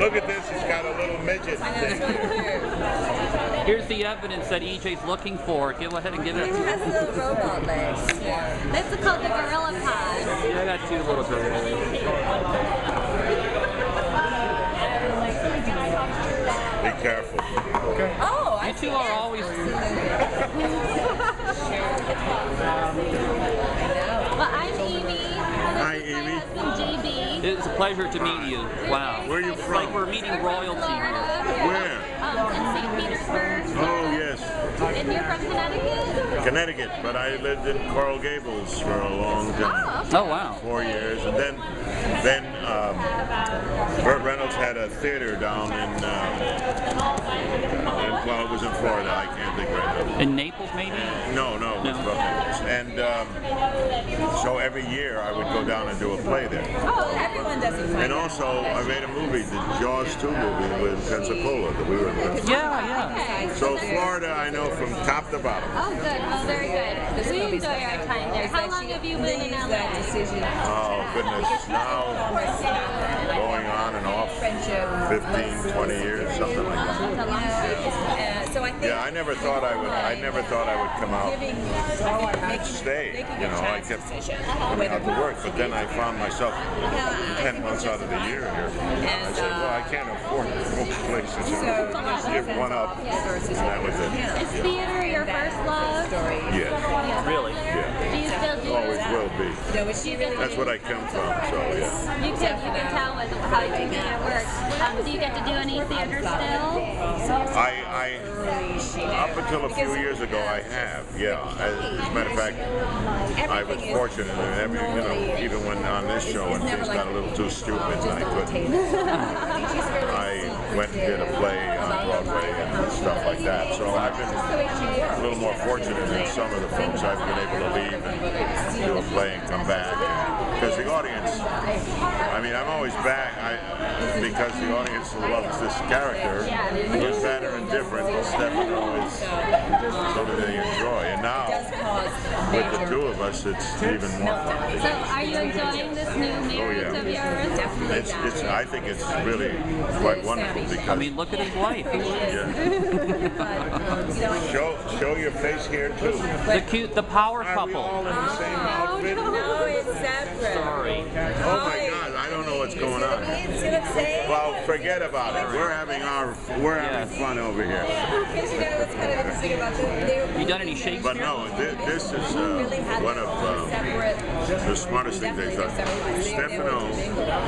Look at this, he's got a little midget thing here. Here's the evidence that EJ's looking for. Go ahead and give it. It has little robot legs. This is called the Gorilla Pod. Yeah, I got two little girls. Be careful. Okay. Oh, You two are always... Well, I'm Amy. Hi, This is my Amy. husband, JB. It's a pleasure to meet you. Wow. Where are you It's from? like we're meeting royalty here. Where? In St. Petersburg. Oh, yes. And you're from Connecticut? Connecticut, but I lived in Coral Gables for a long time. Oh, okay. Oh, wow. 4 years, and then Burt Reynolds had a theater down in well, it was in Florida. I can't think right now. In Naples, maybe? No, it was above Naples. And so every year I would go down and do a play there. Oh, everyone does it. And also I made a movie, the Jaws 2 movie with Pensacola that we were in. Yeah. Okay. So Florida I know from top to bottom. Oh, good. Oh, very good. We enjoy our time there. How long have you been in LA? Oh, goodness. Now going on and off 15, 20 years, something like that. That's a long time. So I think Yeah, I never thought I would come out and stay. You know, I kept coming out to work, but then I found myself 10 months out of the year here. I said, well, I can't afford both places. So give one up, and that was it. Is theater your first love? Yes, Really? yeah. Do you still do Always it? will be. That's what I come from, so yeah. You can tell with how you make it work. Do you get to do any theater still? Up until a few years ago, I have, yeah. As a matter of fact, I was fortunate in even when on this show and things got a little too stupid and I couldn't. I went and did a play on Broadway and stuff like that. So I've been a little more fortunate in some of the films. I've been able to leave and do a play and come back. Because the audience, I mean, I'm always back because the audience loves this character. Good, bad, or indifferent. Stefano is so that they enjoy. And now, with the two of us, it's even more fun. So are you enjoying this new marriage of yours? It's I think it's really quite wonderful because I mean, look at his wife. yeah. show your face here too. The power Are we couple. all in the same outfit? No, it's separate. Sorry. Oh my God, I don't know what's going on. Well, forget about it. We're having fun over here. You done any Shakespeare? But no, this is one of the smartest things they've done. Stefano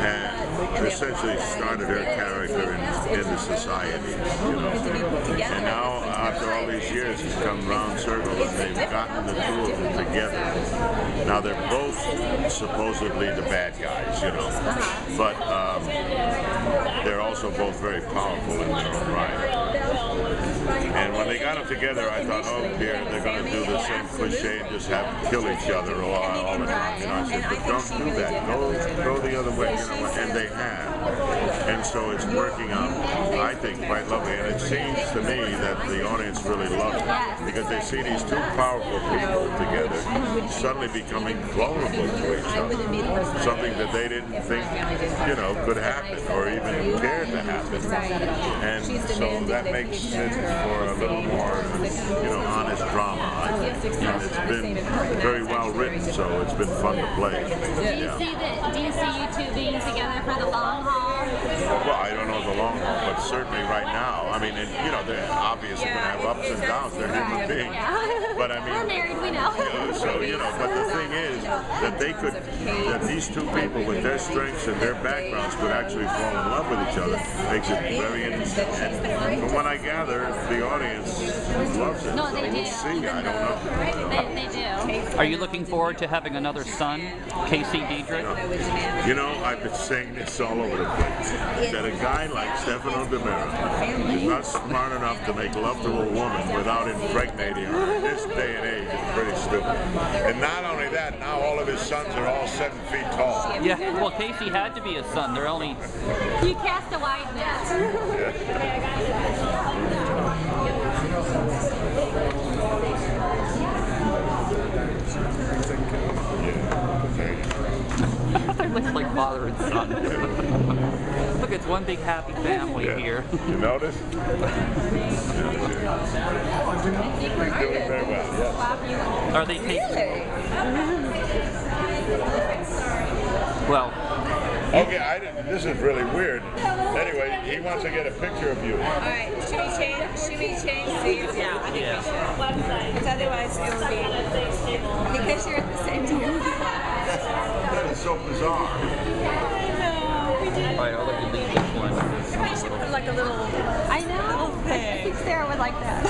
had essentially started her character in the society, you know. And now, after all these years, it's come round circle and they've gotten the two of them together. Now, they're both supposedly the bad guys, you know. But they're also both very powerful in their own right. And when they got them together, I thought, oh dear, they're going to do the same cliche and just have them kill each other all the time. You know, I said, but don't do that. Go the other way. You know, and they have. And so it's working out, I think, quite lovely. And it seems to me that the audience really loves it because they see these two powerful people together suddenly becoming vulnerable to each other. Something that they didn't think, you know, could happen or even cared to happen. And so that makes it for a little more, you know, honest drama, I think. And it's been very well written, so it's been fun to play. Do you see you two being together for the long haul? Well, I don't know the long haul, but certainly right now. I mean, you know, they're obviously going to have ups and downs. They're human beings. But I mean, we're married, we know. So, you know, but the thing is that that these two people with their strengths and their backgrounds could actually fall in love with each other makes it very interesting. And from what I gather, the audience loves it. No, So they we'll do. see. I don't know. They do. Are you looking forward to having another son, Casey Diedrich? You know, I've been saying this all over the place, that a guy like Stefano De Mera is not smart enough to make love to a woman without impregnating her. In this day and age, it's pretty stupid. And not only that, now all of his sons are all 7 feet tall. Yeah, well, Casey had to be his son. They're only... You cast a wide net. Yeah. It looks like father and son. Look it's one big happy family here. You notice? He's doing very well. Yes. Are they taking? Really? Well, Okay, this is really weird. Anyway, he wants to get a picture of you. All right, should we change seats? Yeah, I think we should. Because otherwise it will be, because you're at the same time. That is so bizarre. alright, I'll let you leave this one. We should put like a little, I know. I think Sarah would like that.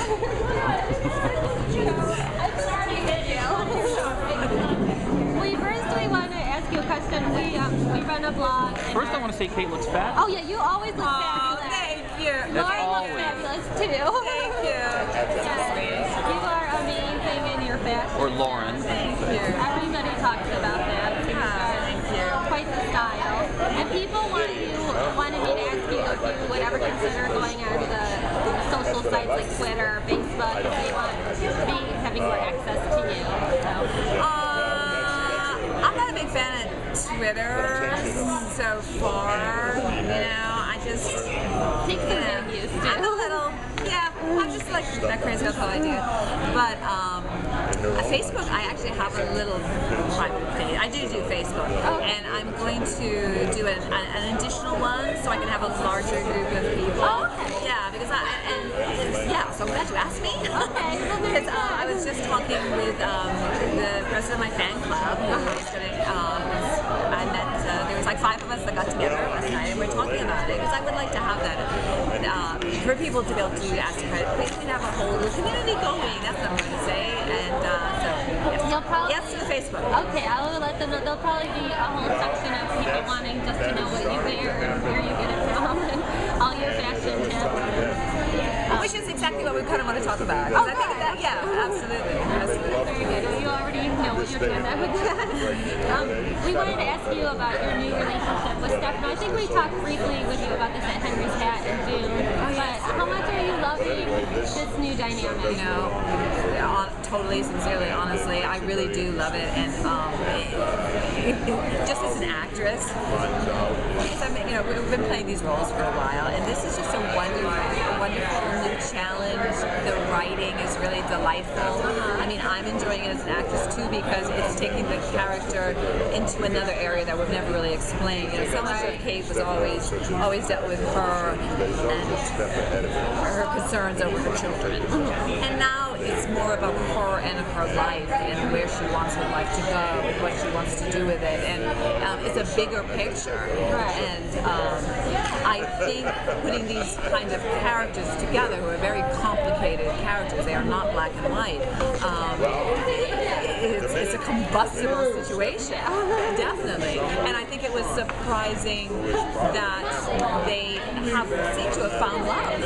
First we want to ask you a question. We run a blog. First, I want to say Kate looks fat. Oh yeah, you always look oh, fabulous. thank you. Lauren looks always. fabulous too. Thank you. You are amazing in your fashion. Or Lauren. Everybody talks about that. Thank you. Quite the style. And people wanted me to ask you if you would ever consider going on the social sites like Twitter, Facebook, if they want me having more access to you. So. I'm not a big fan of Twitter so far. You know, I just Take some getting used to. I'm a little, I'm just like that crazy. That's all I do. But Facebook, I actually have a little private page. I do Facebook, and I'm going to do an additional one so I can have a larger group of people. Oh, okay. Yeah, because so I'm glad you asked me. Okay. Because I was just talking with the president of my fan club, who was going to, I met, there was like 5 of us that got together last night, and we're talking about it, because I would like to have that, for people to be able to ask questions. We can have a whole community going, that's what I'm going to say, and You'll probably, yes, to the Facebook. okay, I will let them know. There'll probably be a whole section of people wanting just to know what you wear and where you get it from and all your fashion tips. Which is exactly what we kind of want to talk about. 'Cause I think that, absolutely. Very good. You already know what you're doing that with that. We wanted to ask you about your new relationship with Stefano. I think we talked briefly with you about this at Henry's Hat in June. But how much are you loving this new dynamic? You know, totally, sincerely, honestly, I really do love it. And just as an actress, because we've been playing these roles for a while, and this is just a wonderful new challenge. The writing is really delightful. I mean, I'm enjoying it as an actress too, because it's taking the character into another area that we've never really explained. You know, so much of Kate was always dealt with her and her concerns over her children, and now it's more about her and her life and where she wants her life to go and what she wants to do with it, and it's a bigger picture. And I think putting these kind of characters together, who are very complicated characters, they are not black and white, it's a combustible situation, definitely. And I think it was surprising that they seem to have found love.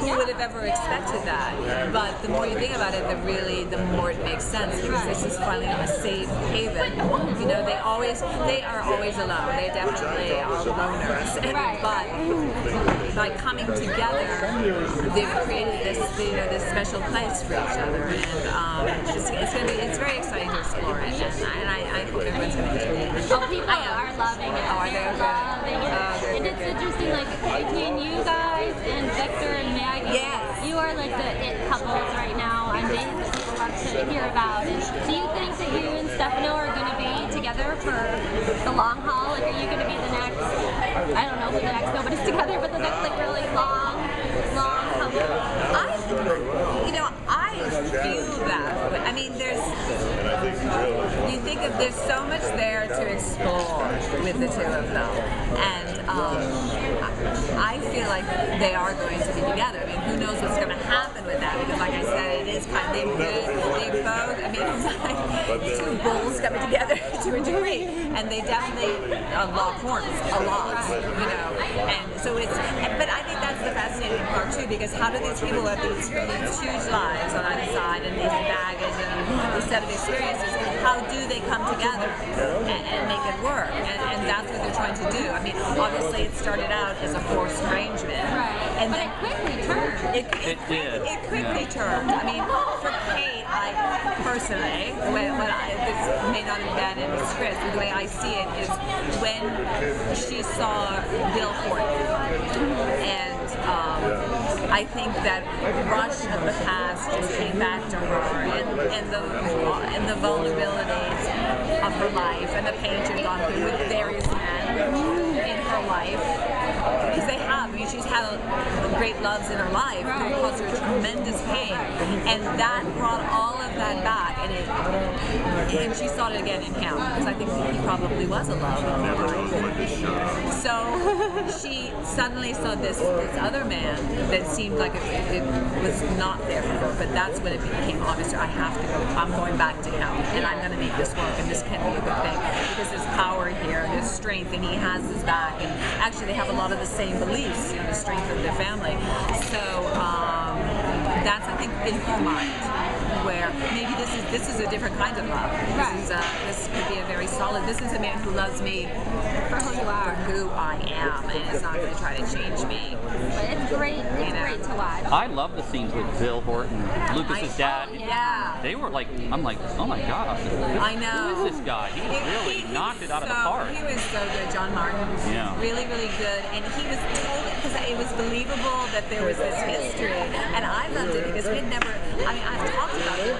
Who would have ever expected that? But the more you think about it, the more it makes sense, because this is finally a safe haven. You know, they are always alone. They definitely are loners. But by coming together, they've created this special place for each other, and it's very exciting to explore it, and I hope everyone's going to enjoy it. Oh, people are loving it. Oh, are they? They're loving it. And it's interesting, like, between you guys and Victor and Maggie, you are like the it couples right now on days that people love to hear about. And do you think that you and Stefano are going to be together for the long haul? Like, are you going to be the next, I don't know who the next nobody's together, but the next like really long couple? I feel that. I mean, you think that there's so much there to explore with the two of them, and I feel like they are going to be together. I mean, who knows what's going to happen with that? Because, like I said, it is kind of they both. I mean, it's like two bulls coming together to a degree, and they definitely lock horns a lot, And so but I think that's the fascinating part too, because how do these people have these huge lives on either side and these baggage and this set of experiences? How do they come together and make it work? And that's what they're trying to do. I mean, obviously it started out as a forced arrangement, And But then it quickly turned. it quickly turned. I mean, for Kate, I personally, this may not have been in the script, but the way I see it is when she saw Bill Horton, and I think that rush of the past just came back to her, and the vulnerabilities of her life, and the pain she's gone through with various men in her life. Because they have. I mean, she's had great loves in her life that caused her tremendous pain, and that brought all of that back, and she saw it again in him, because I think he probably was a love of her life. So she suddenly saw this other man that seemed like it was not there for her, but that's when it became obvious. I have to go. I'm going back to him, and I'm going to make this work, and this can be a good thing, because there's power here, there's strength, and he has his back, and actually they have a lot of the same beliefs, the strength of their family. So that's, I think, in her mind, where maybe this is a different kind of love. This could be a very solid. This is a man who loves me For who you are. who I am, and is not going to try to change me. But it's great. It's great to watch. I love the scenes with Bill Horton, Lucas's dad. Yeah. They were like, I'm like, oh my gosh. I know. Who is this guy? He really knocked it out of the park. He was so good, John Martin. Yeah. Really, really good. And he was told, because it was believable that there was this history. And I loved it because we'd never, I mean, I've talked about it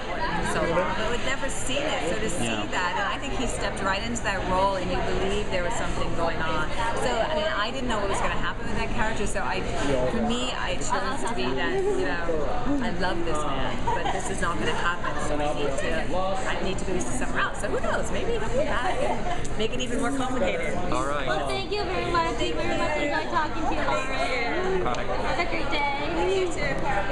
so long, but we'd never seen it. So to see that, and I think he stepped right into that role, and you believe there was something going on. So, I mean, I didn't know what was going to happen with that character. So for me, I chose to be that, I love this man, but this is not going to happen. So I need to go somewhere else. So who knows? Maybe he'll come back and make it even more complicated. All right. Well, thank you very much. We very much enjoyed talking to you, Lauren. Bye. Have a great day. You too.